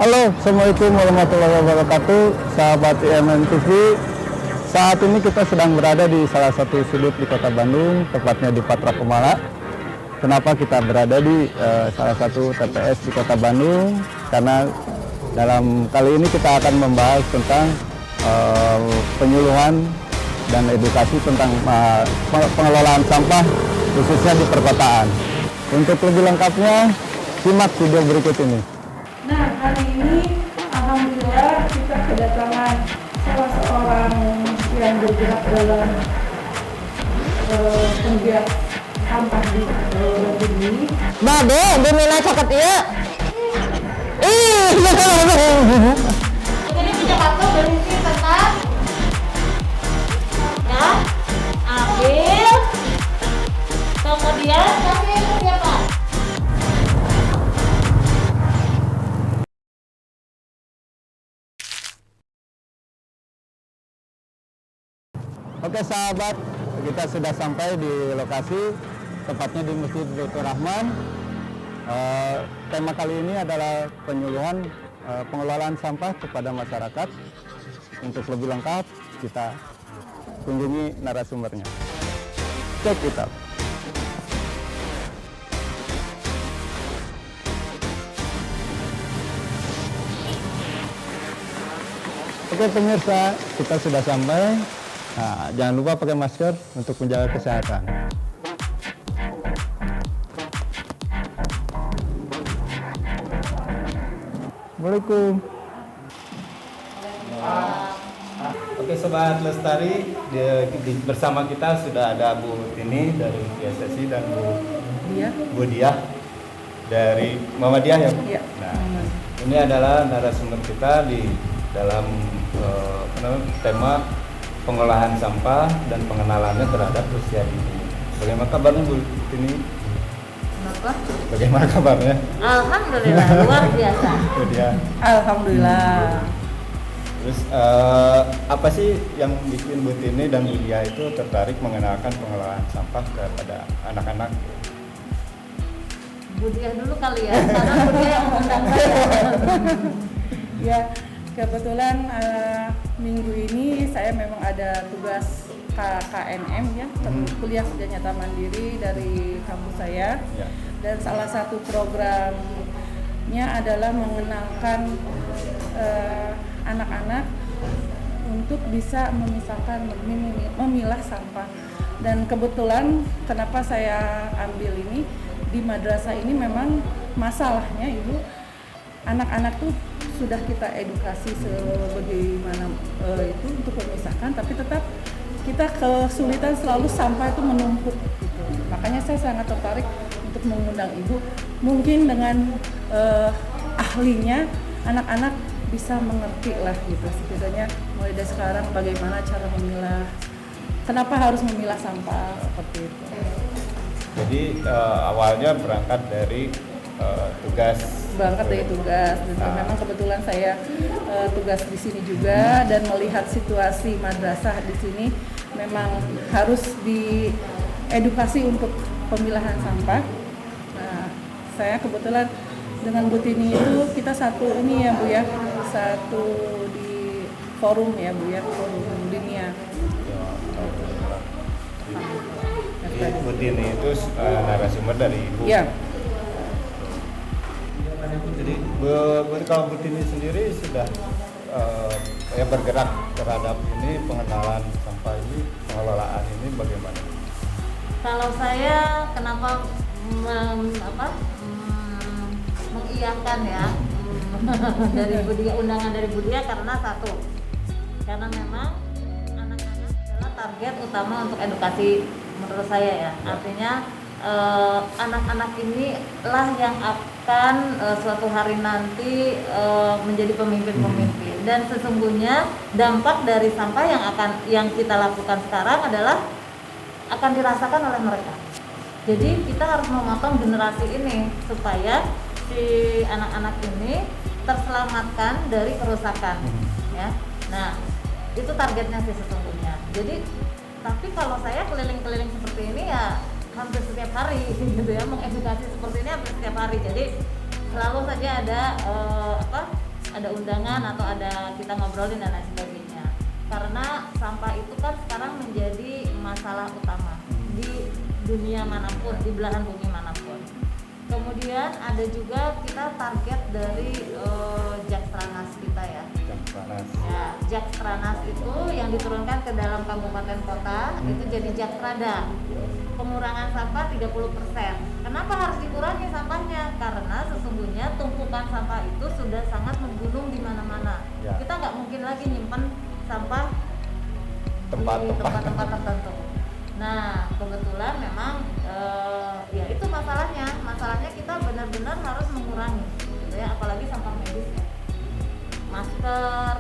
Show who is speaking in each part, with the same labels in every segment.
Speaker 1: Halo, Assalamualaikum warahmatullahi wabarakatuh, sahabat IMN TV. Saat ini kita sedang berada di salah satu sudut di Kota Bandung, tepatnya di Patra Pemala. Kenapa kita berada di salah satu TPS di Kota Bandung? Karena dalam kali ini kita akan membahas tentang penyuluhan dan edukasi tentang pengelolaan sampah khususnya di perkotaan. Untuk lebih lengkapnya, simak video berikut ini.
Speaker 2: Nah, hari ini alhamdulillah kita kedatangan salah seorang yang bergerak dalam penggiat sampah di ini.
Speaker 3: Babe, dimana cokot iya?
Speaker 4: Ini punya kartu berisi tentang ya, ambil, kemudian kasih ke siapa?
Speaker 1: Oke sahabat, kita sudah sampai di lokasi, tepatnya di Masjid Dr. Rahman. Tema kali ini adalah penyuluhan pengelolaan sampah kepada masyarakat. Untuk lebih lengkap, kita kunjungi narasumbernya. Check it out. Oke pemirsa, kita sudah sampai. Nah, jangan lupa pakai masker untuk menjaga kesehatan. Assalamualaikum.
Speaker 5: Oke Sobat Lestari, bersama kita sudah ada Bu Tini dari PSSI dan Bu Diah dari Muhammadiyah ya.
Speaker 2: Iya.
Speaker 5: Nah, ini adalah narasumber kita di dalam tema pengolahan sampah dan pengenalannya terhadap usia dini. Bagaimana kabarnya Bu Tini?
Speaker 4: Kenapa?
Speaker 5: Bagaimana kabarnya?
Speaker 4: Alhamdulillah, luar biasa.
Speaker 5: Bu Diah.
Speaker 2: Alhamdulillah.
Speaker 5: Terus apa sih yang bikin Bu Tini dan Bu Diah itu tertarik mengenalkan pengelolaan sampah kepada anak-anak?
Speaker 4: Budiah dulu kali ya, karena Budiah yang mengundang saya.
Speaker 2: Ya, kebetulan minggu ini saya memang ada tugas KNM ya, kuliah kerja nyata mandiri dari kampus saya.
Speaker 5: Ya.
Speaker 2: Dan salah satu programnya adalah mengenalkan anak-anak untuk bisa memisahkan, memilah sampah. Dan kebetulan kenapa saya ambil ini, di madrasah ini memang masalahnya Ibu, anak-anak tuh sudah kita edukasi sebagaimana itu untuk memisahkan, tapi tetap kita kesulitan selalu sampah itu menumpuk gitu. Makanya saya sangat tertarik untuk mengundang Ibu, mungkin dengan ahlinya anak-anak bisa mengerti lah gitu, setidaknya mulai dari sekarang bagaimana cara memilah, kenapa harus memilah sampah seperti itu.
Speaker 5: Jadi awalnya berangkat dari tugas
Speaker 2: dan memang kebetulan saya tugas di sini juga dan melihat situasi madrasah di sini memang harus diedukasi untuk pemilahan sampah. Nah, saya kebetulan dengan Bu Tini itu kita satu ini ya Bu ya, satu di forum ya Bu ya, forum dunia.
Speaker 5: Bu Tini itu narasumber dari Ibu.
Speaker 2: Ya.
Speaker 5: Jadi kalau Bu Tini sendiri sudah bergerak terhadap ini, pengenalan sampah ini, pengelolaan ini bagaimana?
Speaker 4: Kalau saya kenapa mengiyakan ya dari Budia, undangan dari Budia karena satu, karena memang anak-anak adalah target utama untuk edukasi menurut saya ya. Artinya anak-anak inilah yang akan suatu hari nanti menjadi pemimpin-pemimpin, dan sesungguhnya dampak dari sampah yang kita lakukan sekarang adalah akan dirasakan oleh mereka. Jadi kita harus memotong generasi ini supaya si anak-anak ini terselamatkan dari kerusakan ya. Nah, itu targetnya sih sesungguhnya. Jadi tapi kalau saya keliling-keliling seperti ini ya hampir setiap hari gitu ya, mengedukasi seperti ini hampir setiap hari. Jadi selalu saja ada ada undangan atau ada kita ngobrolin dan lain sebagainya. Karena sampah itu kan sekarang menjadi masalah utama di dunia manapun, di belahan bumi manapun. Kemudian ada juga kita target dari Jakstranas kita ya.
Speaker 5: Jakstranas.
Speaker 4: Ya, Jakstranas itu yang diturunkan ke dalam kabupaten kota itu jadi Jakprada. Pengurangan sampah 30%. Kenapa harus dikurangi sampahnya? Karena sesungguhnya tumpukan sampah itu sudah sangat menggunung di mana-mana.
Speaker 5: Ya.
Speaker 4: Kita nggak mungkin lagi nyimpen sampah di
Speaker 5: Tempat-tempat.
Speaker 4: tempat-tempat tertentu. Nah, kebetulan memang ya itu masalahnya. Masalahnya kita benar-benar harus mengurangi, gitu ya, apalagi sampah medis ya. Masker,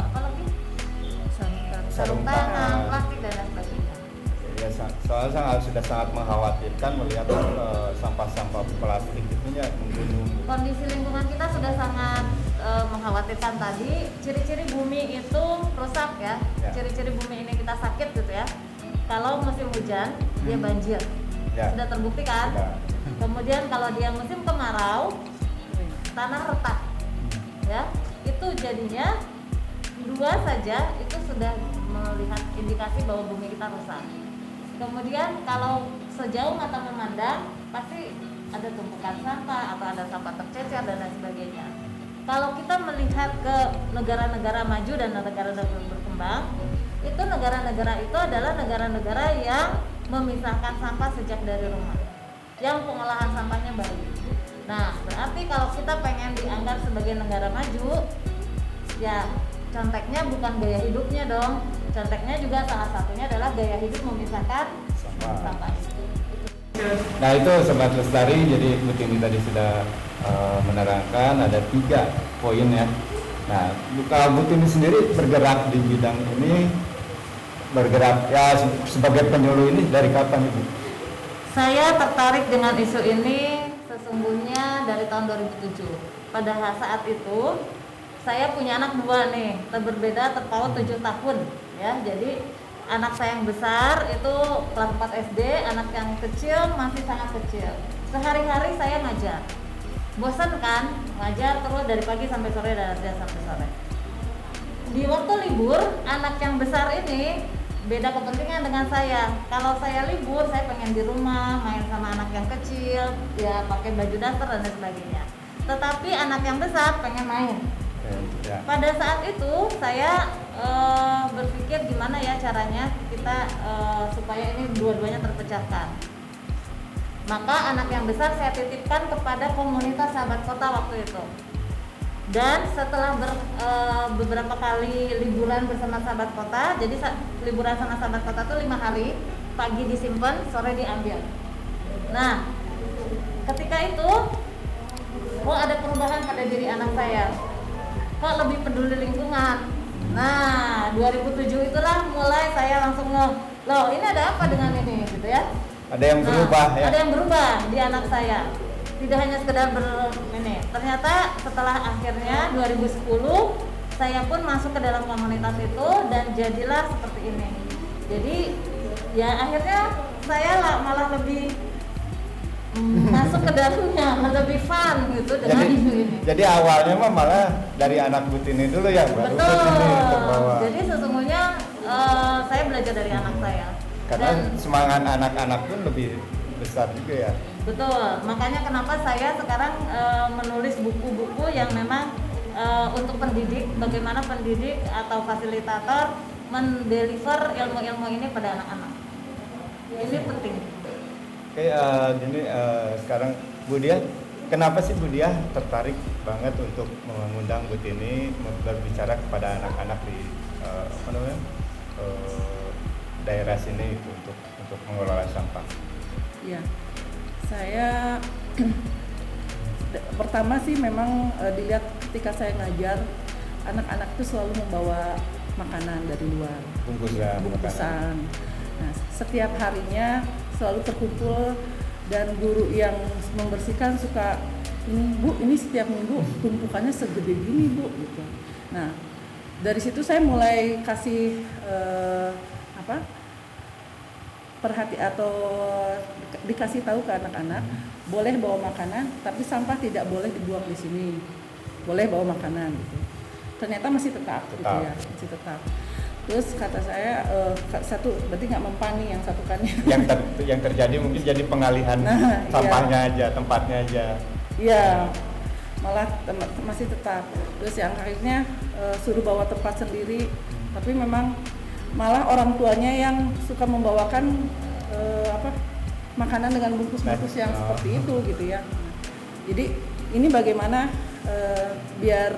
Speaker 4: apa lagi? Sarung tangan, plastik dan lain sebagainya.
Speaker 5: Ya, soalnya sudah sangat mengkhawatirkan melihat sampah-sampah plastik itu ya menggunung.
Speaker 4: Kondisi lingkungan kita sudah sangat mengkhawatirkan tadi. Ciri-ciri bumi itu rusak ya.
Speaker 5: Ya.
Speaker 4: Ciri-ciri bumi ini kita sakit gitu ya. Kalau musim hujan dia banjir,
Speaker 5: Ya.
Speaker 4: sudah terbukti kan.
Speaker 5: Sudah.
Speaker 4: Kemudian kalau dia musim kemarau, tanah retak, ya. Itu jadinya dua saja itu sudah melihat indikasi bahwa bumi kita rusak. Kemudian kalau sejauh mata memandang pasti ada tumpukan sampah atau ada sampah tercecer dan lain sebagainya. Kalau kita melihat ke negara-negara maju dan negara-negara berkembang, itu negara-negara itu adalah negara-negara yang memisahkan sampah sejak dari rumah, yang pengolahan sampahnya baik. Nah, berarti kalau kita pengen dianggap sebagai negara maju, ya conteknya bukan gaya hidupnya dong. Conteknya juga salah satunya adalah gaya hidup memisahkan sampah itu.
Speaker 5: Nah itu Sobat Lestari, jadi Bu Tini tadi sudah menerangkan ada 3 poin ya. Nah kalau Bu Tini sendiri bergerak di bidang ini, bergerak ya sebagai penyuluh ini dari kapan Ibu?
Speaker 4: Saya tertarik dengan isu ini sesungguhnya dari tahun 2007. Pada saat itu saya punya anak 2 nih, berbeda terpaut 7 tahun ya. Jadi anak saya yang besar itu kelas 4 SD, anak yang kecil masih sangat kecil. Sehari-hari saya ngajar. Bosan kan ngajar terus dari pagi sampai sore dan sampai sore. Di waktu libur, anak yang besar ini beda kepentingan dengan saya. Kalau saya libur, saya pengen di rumah, main sama anak yang kecil, ya pakai baju daster dan lain sebagainya. Tetapi anak yang besar pengen main.
Speaker 5: Ya.
Speaker 4: Pada saat itu saya berpikir gimana ya caranya kita supaya ini dua-duanya terpecahkan. Maka anak yang besar saya titipkan kepada komunitas sahabat kota waktu itu. Dan setelah beberapa kali liburan bersama sahabat kota, jadi liburan sama sahabat kota itu 5 hari, pagi disimpan, sore diambil. Nah, ketika itu, ada perubahan pada diri anak saya. Kok lebih peduli lingkungan. Nah, 2007 itulah mulai saya langsung loh ini ada apa dengan ini gitu ya.
Speaker 5: Ada yang berubah ya?
Speaker 4: Ada yang berubah di anak saya. Tidak hanya sekedar ini. Ternyata setelah akhirnya 2010 saya pun masuk ke dalam komunitas itu dan jadilah seperti ini. Jadi ya akhirnya saya malah lebih masuk ke dalamnya, lebih fun gitu dengan isu ini.
Speaker 5: Jadi awalnya mah malah dari anak Bu Tini dulu ya, baru Bu Tini terbawa.
Speaker 4: Jadi sesungguhnya saya belajar dari anak saya.
Speaker 5: Karena semangat anak-anak pun lebih besar juga ya.
Speaker 4: Betul, makanya kenapa saya sekarang menulis buku-buku yang memang untuk pendidik, bagaimana pendidik atau fasilitator mendeliver ilmu-ilmu ini pada anak-anak. Ini penting.
Speaker 5: Oke, gini sekarang Bu Diah, kenapa sih Bu Diah tertarik banget untuk mengundang Bu Tini berbicara kepada anak-anak di daerah sini untuk mengelola sampah?
Speaker 2: Ya, saya pertama sih memang dilihat ketika saya ngajar, anak-anak itu selalu membawa makanan dari luar, bungkusan. Nah, setiap harinya selalu terkumpul dan guru yang membersihkan suka ini Bu, ini setiap minggu tumpukannya segede gini Bu gitu. Nah, dari situ saya mulai kasih perhati atau dikasih tahu ke anak-anak, boleh bawa makanan tapi sampah tidak boleh dibuang di sini. boleh bawa makanan gitu. Ternyata masih tetap. gitu ya, masih tetap. Terus kata saya satu berarti nggak mempan nih yang satukannya.
Speaker 5: Yang terjadi mungkin jadi pengalihan sampahnya aja, tempatnya aja.
Speaker 2: Iya, malah masih tetap. Terus yang akhirnya suruh bawa tempat sendiri, tapi memang malah orang tuanya yang suka membawakan makanan dengan bungkus-bungkus yang seperti itu gitu ya. Jadi ini bagaimana biar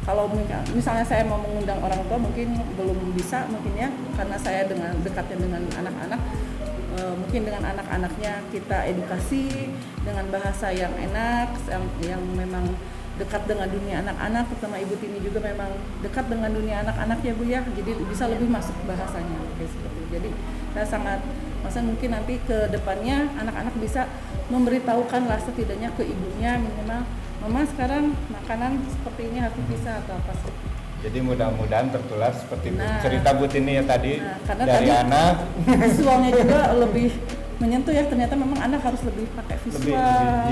Speaker 2: kalau misalnya saya mau mengundang orang tua mungkin belum bisa mungkin ya, karena saya dengan dekatnya dengan anak-anak, mungkin dengan anak-anaknya kita edukasi dengan bahasa yang enak, yang memang dekat dengan dunia anak-anak, terutama Ibu Tini juga memang dekat dengan dunia anak-anak ya Bu ya, jadi bisa lebih masuk bahasanya kayak seperti itu. Jadi saya sangat mungkin nanti ke depannya anak-anak bisa memberitahukan lah setidaknya ke ibunya minimal, Mama sekarang makanan seperti ini harus bisa atau apa sih.
Speaker 5: Jadi mudah-mudahan tertular seperti cerita Bu Tini ya tadi,
Speaker 2: karena
Speaker 5: dari
Speaker 2: tadi
Speaker 5: anak.
Speaker 2: Visualnya juga lebih menyentuh ya, ternyata memang anak harus lebih pakai visual.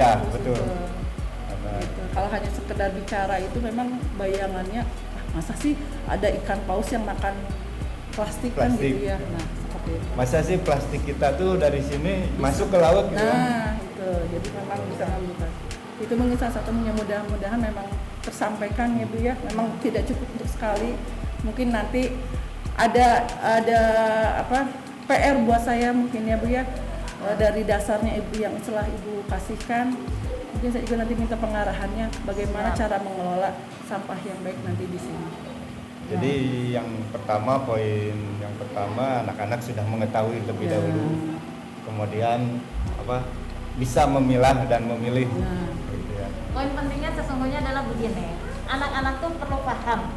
Speaker 5: Ya betul.
Speaker 2: Gitu. Kalau hanya sekedar bicara itu memang bayangannya masa sih ada ikan paus yang makan plastik. Kan gitu ya. Nah seperti itu.
Speaker 5: Masa sih plastik kita tuh dari sini masuk ke laut gitu.
Speaker 2: Nah itu jadi memang bisa membuka. Itu mungkin salah satunya, mudah-mudahan memang tersampaikan ya Bu ya. Memang tidak cukup untuk sekali. Mungkin nanti ada PR buat saya mungkin ya Bu ya, dari dasarnya Ibu yang setelah Ibu kasihkan. Mungkin saya juga nanti minta pengarahannya bagaimana cara mengelola sampah yang baik nanti di sini.
Speaker 5: Jadi poin yang pertama anak-anak sudah mengetahui lebih dahulu. Kemudian bisa memilah dan memilih. Gitu ya.
Speaker 4: Poin pentingnya sesungguhnya adalah begini, anak-anak tuh perlu paham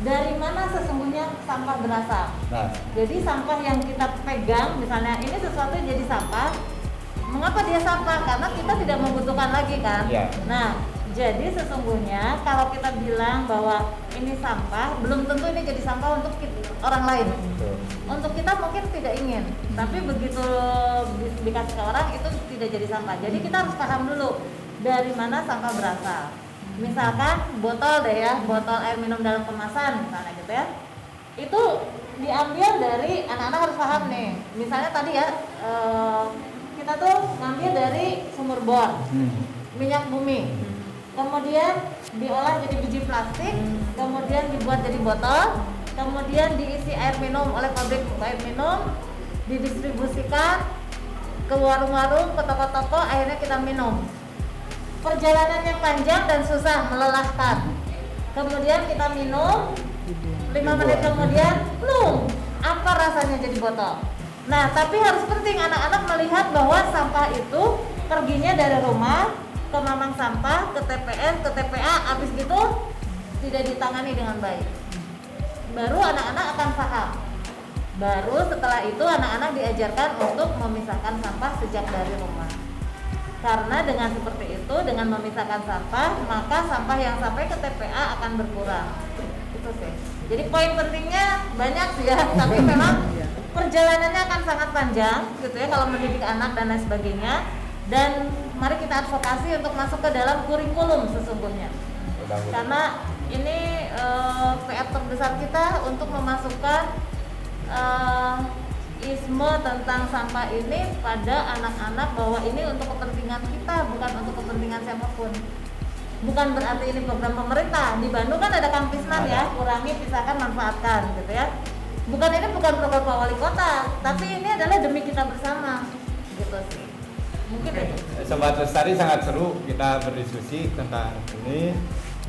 Speaker 4: dari mana sesungguhnya sampah berasal.
Speaker 5: Nah,
Speaker 4: jadi sampah yang kita pegang, misalnya ini sesuatu yang jadi sampah, mengapa dia sampah? Karena kita tidak membutuhkan lagi kan.
Speaker 5: Ya.
Speaker 4: Nah, jadi sesungguhnya kalau kita bilang bahwa ini sampah, belum tentu ini jadi sampah untuk orang lain.
Speaker 5: betul.
Speaker 4: Untuk kita mungkin tidak ingin, tapi begitu dikasih ke orang itu tidak jadi sampah. Jadi kita harus paham dulu dari mana sampah berasal. Misalkan botol deh ya, botol air minum dalam kemasan misalnya gitu ya, itu diambil dari, anak-anak harus paham nih. Misalnya tadi ya, kita tuh ngambil dari sumur bor, minyak bumi, kemudian diolah jadi biji plastik, kemudian dibuat jadi botol, kemudian diisi air minum oleh pabrik air minum, didistribusikan ke warung-warung, ke toko-toko, akhirnya kita minum. Perjalanannya panjang dan susah, melelahkan. Kemudian kita minum, 5 menit kemudian, plung, apa rasanya jadi botol. Nah, tapi harus penting anak-anak melihat bahwa sampah itu perginya dari rumah ke mamang sampah, ke TPS, ke TPA, habis gitu tidak ditangani dengan baik. Baru anak-anak akan paham. Baru setelah itu anak-anak diajarkan untuk memisahkan sampah sejak dari rumah. Karena dengan seperti itu, dengan memisahkan sampah, maka sampah yang sampai ke TPA akan berkurang. Itu sih. Jadi poin pentingnya banyak sih ya, tapi memang perjalanannya akan sangat panjang gitu ya kalau mendidik anak dan lain sebagainya. Dan mari kita advokasi untuk masuk ke dalam kurikulum sesungguhnya. Karena ini PR terbesar kita untuk memasukkan isme tentang sampah ini pada anak-anak, bahwa ini untuk kepentingan kita, bukan untuk kepentingan siapapun. Bukan berarti ini program pemerintah. Di Bandung kan ada Kampisnan ya, kurangi, pisahkan, manfaatkan gitu ya. Ini bukan program Pak Wali Kota, tapi ini adalah demi kita bersama gitu sih. Mungkin ya.
Speaker 5: Sobat Lestari, sangat seru kita berdiskusi tentang ini.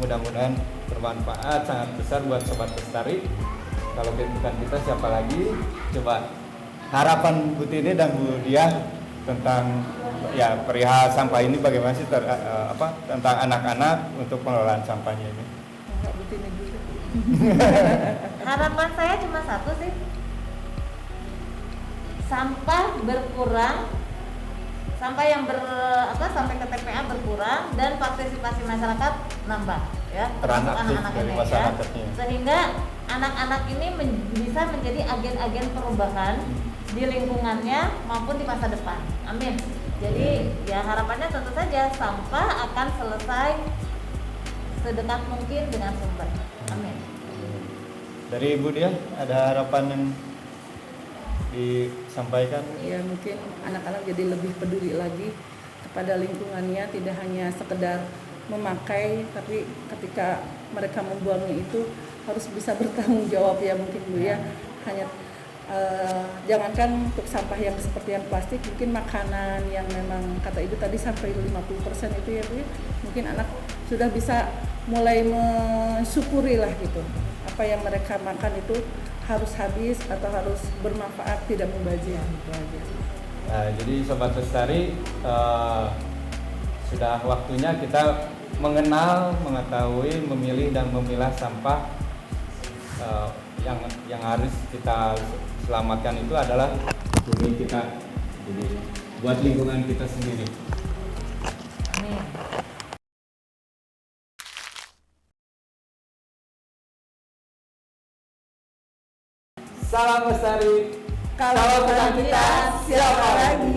Speaker 5: Mudah-mudahan bermanfaat sangat besar buat Sobat Lestari. Kalau bukan kita siapa lagi? Coba harapan Bu Tini dan Bu Diah tentang ya perihal sampah ini bagaimana sih tentang anak-anak untuk pengelolaan sampahnya ini?
Speaker 2: Bu Tini dulu.
Speaker 4: Harapan saya cuma satu sih, sampah berkurang, sampah yang sampai ke TPA berkurang, dan partisipasi masyarakat nambah ya,
Speaker 5: Peran aktif
Speaker 4: anak-anak
Speaker 5: dari
Speaker 4: ini
Speaker 5: masyarakatnya.
Speaker 4: ya, sehingga anak-anak ini bisa menjadi agen-agen perubahan di lingkungannya maupun di masa depan. Amin. Jadi ya harapannya tentu saja sampah akan selesai sedekat mungkin dengan sumber. Amin.
Speaker 5: Dari Ibu Dia ada harapan yang disampaikan?
Speaker 2: Ya mungkin anak-anak jadi lebih peduli lagi kepada lingkungannya, tidak hanya sekedar memakai, tapi ketika mereka membuangnya itu harus bisa bertanggung jawab ya mungkin Bu ya. Hanya jangankan untuk sampah yang seperti yang plastik, mungkin makanan yang memang kata Ibu tadi sampai 50% itu ya Bu ya. Mungkin anak sudah bisa mulai mensyukuri lah gitu. Apa yang mereka makan itu harus habis atau harus bermanfaat, tidak mubazir gitu aja.
Speaker 5: Nah, jadi Sobat Lestari, sudah waktunya kita mengenal, mengetahui, memilih dan memilah sampah. Yang harus kita selamatkan itu adalah bumi kita, jadi buat lingkungan kita sendiri.
Speaker 4: Amin.
Speaker 5: Salam Lestari.
Speaker 2: Kalau bukan kita, siapa lagi?